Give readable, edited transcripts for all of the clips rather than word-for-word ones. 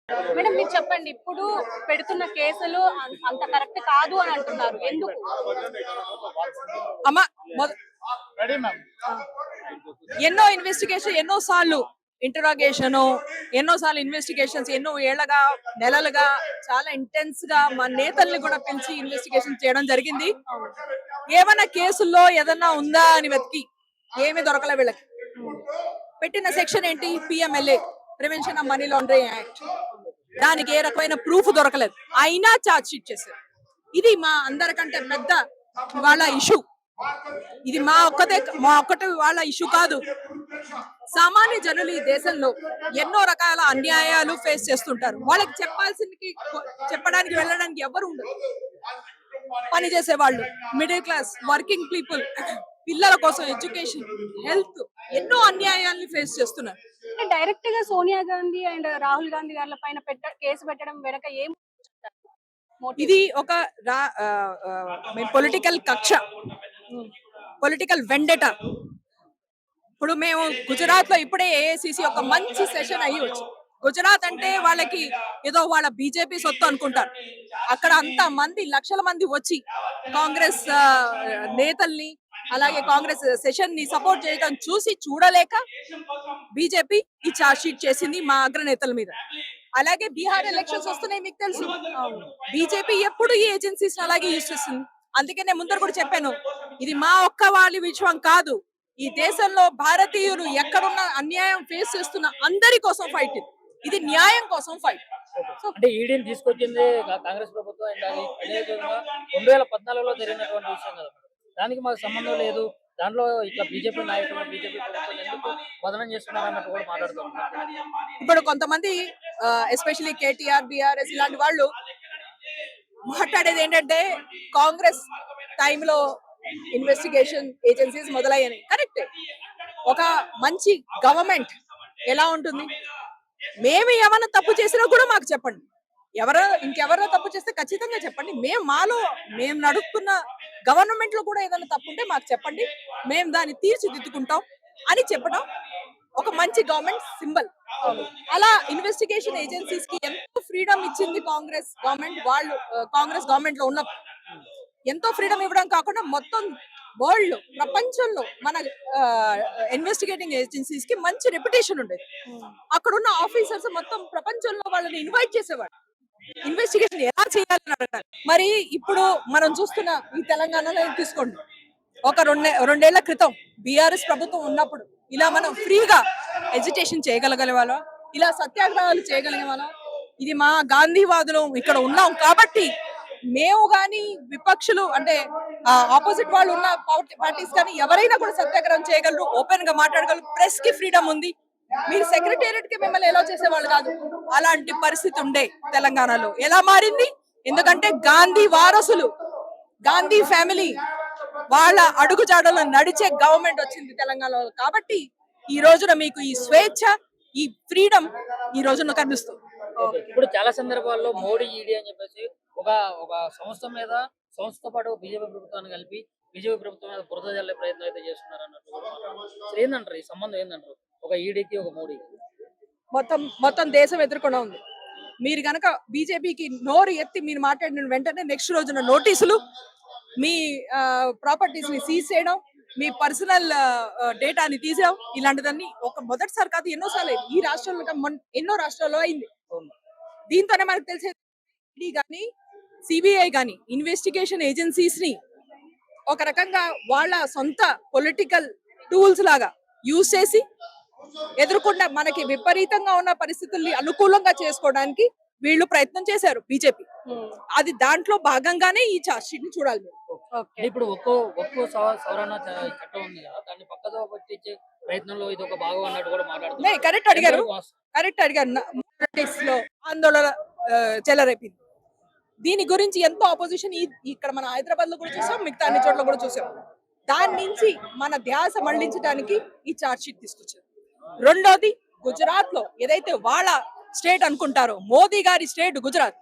Madam మీరు చెప్పండి. ఇప్పుడు పెడుతున్న కేసులు అంత కరెక్ట్ కాదు అని అంటున్నారు. ఎందుకు? అమ్మ మొద- ఎన్నో ఇన్వెస్టిగేషన్ ఎన్నో సార్లు ఇంటరాగేషన్ ఎన్నో సార్లు ఇన్వెస్టిగేషన్స్ ఎన్నో ఏళ్లగా నెలలుగా చాలా ఇంటెన్స్ గా మన నేతల్ని కూడా పిలిచి ఇన్వెస్టిగేషన్ చేయడం జరిగింది. ఏమైనా కేసుల్లో ఏదన్నా ఉందా అని వెతికి ఏమీ దొరకలే వీళ్ళకి. పెట్టిన సెక్షన్ ఏంటి? PMLA, prevention of money laundering act. దానికి ఏ రకమైన ప్రూఫ్ దొరకలేదు, అయినా ఛార్జ్ షీట్ చేశారు. ఇది మా అందరికంటే పెద్ద వాళ్ళ ఇష్యూ. ఇది మా ఒక్కటి వాళ్ళ ఇష్యూ కాదు. సామాన్య జనులు ఈ దేశంలో ఎన్నో రకాల అన్యాయాలు ఫేస్ చేస్తుంటారు. వాళ్ళకి చెప్పడానికి వెళ్ళడానికి ఎవరు ఉండరు. పని చేసే వాళ్ళు, మిడిల్ క్లాస్, వర్కింగ్ పీపుల్, పిల్లల కోసం ఎడ్యుకేషన్, హెల్త్, ఎన్నో అన్యాయాల్ని ఫేస్ చేస్తున్నారు. డైరెక్ట్ గా సోనియా గాంధీ అండ్ రాహుల్ గాంధీ గారి పైన కేసు పెట్టడం వెనక ఏం ఇది ఒక పొలిటికల్ కక్ష, పొలిటికల్ వెండెటా. ఇప్పుడు మేము గుజరాత్ లో ఇప్పుడే ఏఐసిసి ఒక మంచి సెషన్ అయ్యి వచ్చి, గుజరాత్ అంటే వాళ్ళకి ఏదో వాళ్ళ బీజేపీ సొత్తు అనుకుంటారు. అక్కడ అంత మంది, లక్షల మంది వచ్చి కాంగ్రెస్ నేతల్ని అలాగే కాంగ్రెస్ సెషన్ ని సపోర్ట్ చేయడం చూడలేక బీజేపీ ఈ ఛార్జ్ షీట్ చేసింది మా అగ్రనేతల మీద. అలాగే బీహార్ ఎలక్షన్స్ వస్తున్నాయి, మీకు తెలుసు. బీజేపీ ఎప్పుడు ఈ ఏజెన్సీస్ అలాగే యూజ్ చేస్తుంది. అందుకే నేను ముందర కూడా చెప్పాను, ఇది మా ఒక్క వాళ్ళ విషయం కాదు. ఈ దేశంలో భారతీయులు ఎక్కడున్న అన్యాయం ఫేస్ చేస్తున్న అందరి కోసం ఫైట్. ఇది న్యాయం కోసం ఫైట్. అంటే ఈడీని తీసుకొచ్చింది కాంగ్రెస్ ప్రభుత్వం. అండ్ అది 2014లో జరిగినటువంటి విషయం కదా, దానికి మాకు సంబంధం లేదు. దాంట్లో ఇట్లా బీజేపీ నాయకులు, బీజేపీ ప్రభుత్వం ఎందుకు బదనం చేస్తున్నారు అన్నట్టు కూడా మాట్లాడుతున్నారు. ఇప్పుడు కొంతమంది ఎస్పెషల్లీ కేటీఆర్, బీఆర్ఎస్ ఇలాంటి వాళ్ళు మాట్లాడేది ఏంటంటే కాంగ్రెస్ టైంలో ఇన్వెస్టిగేషన్ ఏజెన్సీస్ మొదలయ్యాయి. కరెక్ట్. ఒక మంచి గవర్నమెంట్ ఎలా ఉంటుంది? మేము ఏమైనా తప్పు చేసినా కూడా మాకు చెప్పండి. ఇంకెవరో తప్పు చేస్తే ఖచ్చితంగా చెప్పండి. మేము నడుపుతున్న గవర్నమెంట్ లో కూడా ఏదైనా తప్పు ఉంటే మాకు చెప్పండి, మేము దాన్ని తీర్చిదిద్దుకుంటాం అని చెప్పడం ఒక మంచి గవర్నమెంట్ సింబల్. అలా ఇన్వెస్టిగేషన్ ఏజెన్సీస్ కి ఎంతో ఫ్రీడమ్ ఇచ్చింది కాంగ్రెస్ గవర్నమెంట్. కాంగ్రెస్ గవర్నమెంట్ లో ఉన్నప్పుడు ఎంతో ఫ్రీడమ్ ఇవ్వడం కాకుండా మొత్తం వరల్డ్ లో, ప్రపంచంలో మన ఇన్వెస్టిగేటింగ్ ఏజెన్సీస్ కి మంచి రెప్యుటేషన్ ఉండేది. అక్కడ ఉన్న ఆఫీసర్స్ మొత్తం ప్రపంచంలో వాళ్ళని ఇన్వైట్ చేసేవాడు, ఇన్వెస్టిగేషన్ ఎలా చేయాలని అడగడానికి. మరి ఇప్పుడు మనం చూస్తున్న ఈ తెలంగాణలో తీసుకోండి, ఒక రెండేళ్ల క్రితం బీఆర్ఎస్ ప్రభుత్వం ఉన్నప్పుడు ఇలా మనం ఫ్రీగా ఎడ్యుకేషన్ చేయగలగలవాళ్ళం, ఇలా సత్యాగ్రహాలు చేయగలిగేవాళ్ళం. ఇది మా గాంధీవాదులు ఇక్కడ ఉన్నాం కాబట్టి మేము గాని విపక్షులు అంటే ఆపోజిట్ వాళ్ళు ఉన్న పార్టీస్ కానీ ఎవరైనా కూడా సత్యాగ్రహం చేయగలరు, ఓపెన్ గా మాట్లాడగలరు. ప్రెస్ కి ఫ్రీడమ్ ఉంది. మీరు సెక్రటేరియట్ కి మిమ్మల్ని ఎలా చేసేవాళ్ళు కాదు. అలాంటి పరిస్థితి ఉండే తెలంగాణలో. ఎలా మారింది? ఎందుకంటే గాంధీ వారసులు, గాంధీ ఫ్యామిలీ వాళ్ళ అడుగుజాడలో నడిచే గవర్నమెంట్ వచ్చింది తెలంగాణలో. కాబట్టి ఈ రోజున మీకు ఈ స్వేచ్ఛ, ఈ ఫ్రీడమ్ ఈ రోజున కనిపిస్తుంది. ఇప్పుడు చాలా సందర్భాల్లో మోడీ, ఈడీ అని చెప్పేసి ఒక ఒక సంస్థతో పాటు బీజేపీ ప్రభుత్వాన్ని కలిపి బీజేపీ ప్రభుత్వం మీద బురద జల్లే ప్రయత్నం అయితే చేస్తున్నారు అన్నట్టు ఏందంటారు? ఈ సంబంధం ఏందంటారు ఒక ఈడీకి, ఒక మోడీకి? మొత్తం దేశం ఎదుర్కొనే ఉంది. మీరు గనక బీజేపీకి నోరు ఎత్తి మీరు మాట్లాడిన వెంటనే నెక్స్ట్ రోజున నోటీసులు, మీ ప్రాపర్టీస్ ని సీజ్ చేయడం, మీ పర్సనల్ డేటాని తీసేయడం, ఇలాంటిదన్నీ మొదటిసారి కాదు, ఎన్నోసార్లు ఈ రాష్ట్రంలో ఎన్నో రాష్ట్రాల్లో అయింది. దీంతోనే మనకు తెలిసేది ఈడీ గానీ సిబిఐ గానీ ఇన్వెస్టిగేషన్ ఏజెన్సీస్ ని ఒక రకంగా వాళ్ళ సొంత పొలిటికల్ టూల్స్ లాగా యూజ్ చేసి ఎదుర్కొన్న మనకి విపరీతంగా ఉన్న పరిస్థితుల్ని అనుకూలంగా చేసుకోవడానికి వీళ్ళు ప్రయత్నం చేశారు బీజేపీ. అది దాంట్లో భాగంగానే ఈ ఛార్జ్ షీట్ ని చూడాలి. ఇప్పుడు ఒక్కో సవరణ చట్టం ఉంది కదా, దాన్ని పక్కదో పట్టించే ప్రయత్నంలో ఇది ఒక భాగం అన్నట్టు కూడా మాట్లాడుతున్నారు. కరెక్ట్ అడిగారు. లో ఆందోళన చెలరేపింది. దీని గురించి ఎంతో ఆపోజిషన్ ఇక్కడ మన హైదరాబాద్ లో కూడా చూసాం, మిగతా అన్ని చోట్ల కూడా చూసాం. దాని నుంచి మన ధ్యాస మళ్లించడానికి ఈ ఛార్జ్ షీట్ తీసుకొచ్చారు. రెండోది, గుజరాత్ లో ఏదైతే వాళ్ళ స్టేట్ అనుకుంటారో, మోదీ గారి స్టేట్ గుజరాత్,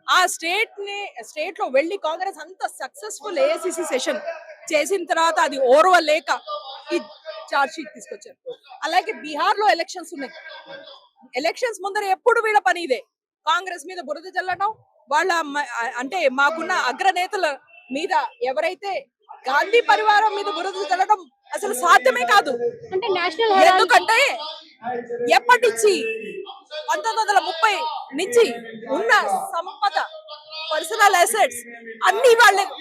ఆ స్టేట్ లో వెళ్లి కాంగ్రెస్ అంత సక్సెస్ఫుల్ ఏఐసిసి సెషన్ చేసిన తర్వాత అది ఓర్వలేక ఈ ఛార్జ్ షీట్ తీసుకొచ్చారు. అలాగే బీహార్ లో ఎలక్షన్స్ ఉన్నాయి. ఎలక్షన్స్ ముందర ఎప్పుడు వీళ్ళ పని ఇదే, కాంగ్రెస్ మీద బురద చల్లడం, వాళ్ళ అంటే మాకున్న అగ్రనేతల మీద ఎవరైతే గాంధీ పరివారం మీద బురద చల్లడం అసలు సాధ్యమే కాదు. అంటే నేషనల్ హెరాల్డ్ ఎందుకంటే ఎప్పటి నుంచి 1930 నుంచి ఉన్న సంపద, పర్సనల్ అసెట్స్ అన్ని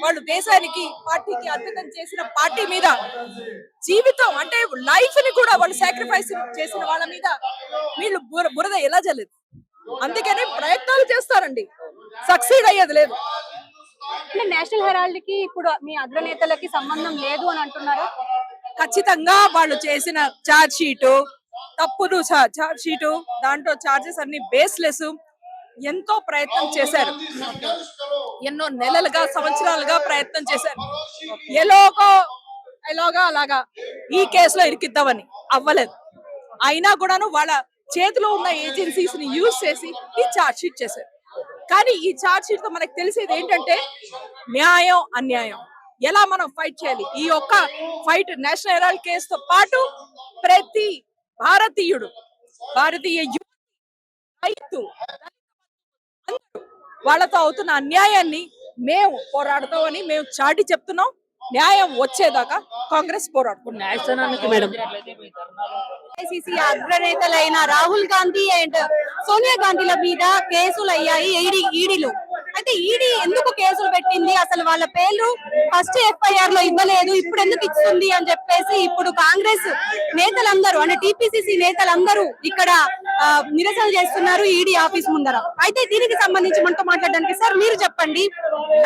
వాళ్ళు దేశానికి పార్టీకి అంకితం చేసిన పార్టీ మీద జీవితం అంటే లైఫ్ ని కూడా వాళ్ళు సాక్రిఫైస్ చేసిన వాళ్ళ మీద వీళ్ళు బురద ఎలా జల్లేదు. అందుకని ప్రయత్నాలు చేస్తారండి, సక్సీడ్ అయ్యేది లేదు. అంటే నేషనల్ హెరాల్డ్ కి ఇప్పుడు మీ అగ్రనేతలకి సంబంధం లేదు అని అంటున్నారా? ఖచ్చితంగా వాళ్ళు చేసిన ఛార్జ్ షీటు తప్పుడు ఛార్జ్ షీటు, దాంట్లో ఛార్జెస్ అన్ని బేస్లెస్. ఎంతో ప్రయత్నం చేశారు, ఎన్నో నెలలుగా సంవత్సరాలుగా ప్రయత్నం చేశారు, ఎలాగా అలాగా ఈ కేసులో ఇరికిద్దామని. అవ్వలేదు. అయినా కూడాను వాళ్ళ చేతిలో ఉన్న ఏజెన్సీస్ ని యూజ్ చేసి ఈ ఛార్జ్ షీట్ చేశారు. కానీ ఈ ఛార్జ్ షీట్ తో మనకు తెలిసేది ఏంటంటే న్యాయం అన్యాయం ఎలా మనం ఫైట్ చేయాలి. ఈ ఒక్క ఫైట్ నేషనల్ హెరాల్డ్ కేసుతో పాటు ప్రతి భారతీయ రైతు వాళ్ళతో అవుతున్న అన్యాయాన్ని మేము పోరాడతామని మేము చాటి చెప్తున్నాం. న్యాయం వచ్చేదాకా కాంగ్రెస్ పోరాడుతుంది. న్యాయస్థానానికి మేడం. మీ ధర్నాలు ఐసీసీ అగ్రనేతలైన రాహుల్ గాంధీ అండ్ సోనియా గాంధీల మీద కేసులు అయ్యాయి ఈడీలు. అయితే ఈడీ ఎందుకు కేసులు పెట్టింది, అసలు వాళ్ళ పేర్లు ఫస్ట్ ఎఫ్ఐఆర్ లో ఇవ్వలేదు, ఇప్పుడు ఎందుకు ఇస్తుంది అని చెప్పేసి ఇప్పుడు కాంగ్రెస్ నేతలందరూ అంటే టీపీసీసీ నేతలందరూ ఇక్కడ నిరసన చేస్తున్నారు ఈడీ ఆఫీస్ ముందర. అయితే దీనికి సంబంధించి మనతో మాట్లాడడానికి సార్ మీరు చెప్పండి,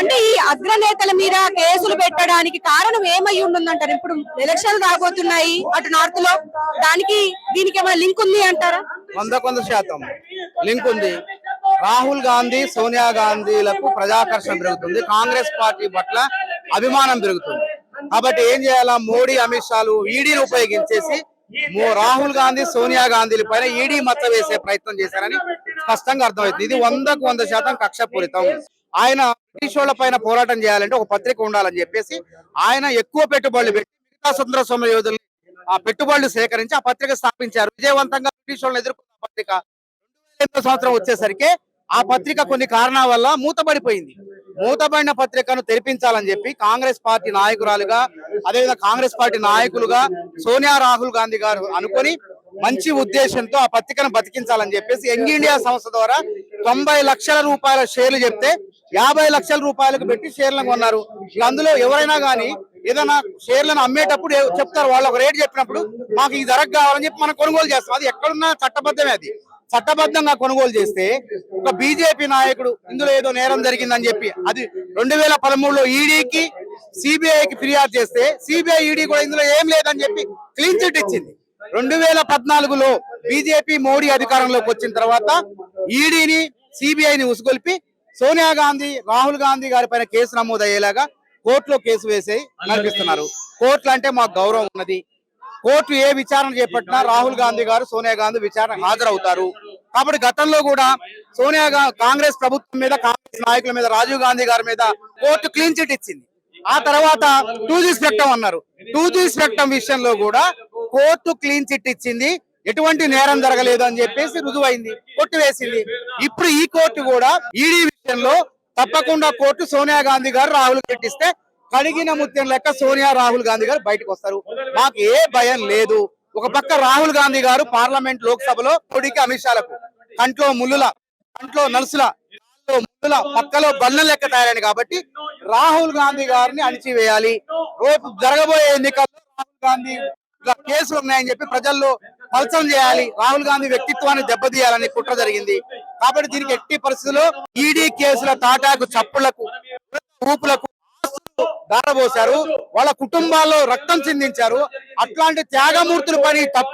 అంటే ఈ అగ్రనేతల మీద కేసులు పెట్టడానికి కారణం ఏమై ఉంటుందంటారు? ఇప్పుడు ఎలక్షన్ రాబోతున్నాయి అటు నార్త్ లో, దీనికి ఏమైనా లింక్ ఉంది అంటారా? 100% లింక్ ఉంది. రాహుల్ గాంధీ సోనియా గాంధీలకు ప్రజాకర్షణ పెరుగుతుంది, కాంగ్రెస్ పార్టీ పట్ల అభిమానం పెరుగుతుంది. కాబట్టి ఏం చేయాలా, మోడీ అమిత్ షాలు ఈడీని ఉపయోగించేసి రాహుల్ గాంధీ సోనియా గాంధీల పైన ఈడీ మచ్చ వేసే ప్రయత్నం చేశారని స్పష్టంగా అర్థమవుతుంది. ఇది 100% కక్షపూరితం. ఆయన బ్రిటిష్ వాళ్ళ పైన పోరాటం చేయాలంటే ఒక పత్రిక ఉండాలని చెప్పేసి ఆయన ఎక్కువ పెట్టుబడులు పెట్టి మిగతా స్వతంత్ర సమర యోధులు ఆ పెట్టుబడులు సేకరించి ఆ పత్రిక స్థాపించారు. విజయవంతంగా బ్రిటిష్ వాళ్ళని ఎదుర్కొన్న పత్రిక 2008 సంవత్సరం వచ్చేసరికి ఆ పత్రిక కొన్ని కారణాల వల్ల మూతబడిపోయింది. మూతబడిన పత్రికను తెరిపించాలని చెప్పి కాంగ్రెస్ పార్టీ నాయకురాలుగా, అదేవిధంగా కాంగ్రెస్ పార్టీ నాయకులుగా సోనియా రాహుల్ గాంధీ గారు అనుకొని మంచి ఉద్దేశంతో ఆ పత్రికను బతికించాలని చెప్పేసి యంగ్ ఇండియా సంస్థ ద్వారా 90 లక్షల రూపాయల షేర్లు చెప్తే 50 లక్షల రూపాయలకు పెట్టి షేర్లను కొన్నారు. అందులో ఎవరైనా కానీ ఏదైనా షేర్లను అమ్మేటప్పుడు చెప్తారు, వాళ్ళు ఒక రేటు చెప్పినప్పుడు మాకు ఈ ధరకు కావాలని చెప్పి మనం కొనుగోలు చేస్తాం. అది ఎక్కడున్నా చట్టబద్ధమే. అది చట్టబద్ధంగా కొనుగోలు చేస్తే ఒక బీజేపీ నాయకుడు ఇందులో ఏదో నేరం జరిగిందని చెప్పి అది 2013లో ఈడీకి సిబిఐకి ఫిర్యాదు చేస్తే సిబిఐ ఈడీ కూడా ఇందులో ఏం లేదని చెప్పి క్లీన్ చిట్ ఇచ్చింది. 2014లో బీజేపీ మోడీ అధికారంలోకి వచ్చిన తర్వాత ఈడీని సిబిఐని ఉసుగొల్పి సోనియా గాంధీ రాహుల్ గాంధీ గారి పైన కేసు నమోదయ్యేలాగా కోర్టులో కేసు వేసి నడిపిస్తున్నారు. కోర్టులు అంటే మాకు గౌరవం ఉన్నది. కోర్టు ఏ విచారణ చేపట్టినా రాహుల్ గాంధీ గారు సోనియా గాంధీ విచారణ హాజరవుతారు. కాబట్టి గతంలో కూడా కాంగ్రెస్ ప్రభుత్వం మీద, కాంగ్రెస్ నాయకుల మీద, రాజీవ్ గాంధీ గారి మీద కోర్టు క్లీన్ చిట్ ఇచ్చింది. ఆ తర్వాత 2G స్పెక్ట్రమ్ అన్నారు. 2G స్పెక్ట్రమ్ విషయంలో కూడా కోర్టు క్లీన్ చిట్ ఇచ్చింది, ఎటువంటి నేరం జరగలేదు అని చెప్పేసి రుజువైంది, కొట్టివేసింది. ఇప్పుడు ఈ కోర్టు కూడా ఈడీ విషయంలో తప్పకుండా కోర్టు సోనియా గాంధీ గారు రాహుల్ పెట్టిస్తే కడిగిన ముత్యం లెక్క సోనియా రాహుల్ గాంధీ గారు బయటకు వస్తారు. మాకు ఏ భయం లేదు. ఒక పక్క రాహుల్ గాంధీ గారు పార్లమెంట్ లోక్సభలో మోడీకి అమిత్ షాలకు కంట్లో నలుసుల పక్కలో బల్ల లెక్క తయారైంది. కాబట్టి రాహుల్ గాంధీ గారిని అణిచివేయాలి. రేపు జరగబోయే ఎన్నికల్లో రాహుల్ గాంధీ కేసులు ఉన్నాయని చెప్పి ప్రజల్లో పలచం చేయాలి, రాహుల్ గాంధీ వ్యక్తిత్వాన్ని దెబ్బతీయాలని కుట్ర జరిగింది. కాబట్టి దీనికి ఎట్టి పరిస్థితుల్లో ఈడీ కేసుల తాటాకు చప్పులకు ఊపులకు దారబోశారు, వాళ్ళ కుటుంబాల్లో రక్తం చిందించారు. అట్లాంటి త్యాగమూర్తుల పని తప్పు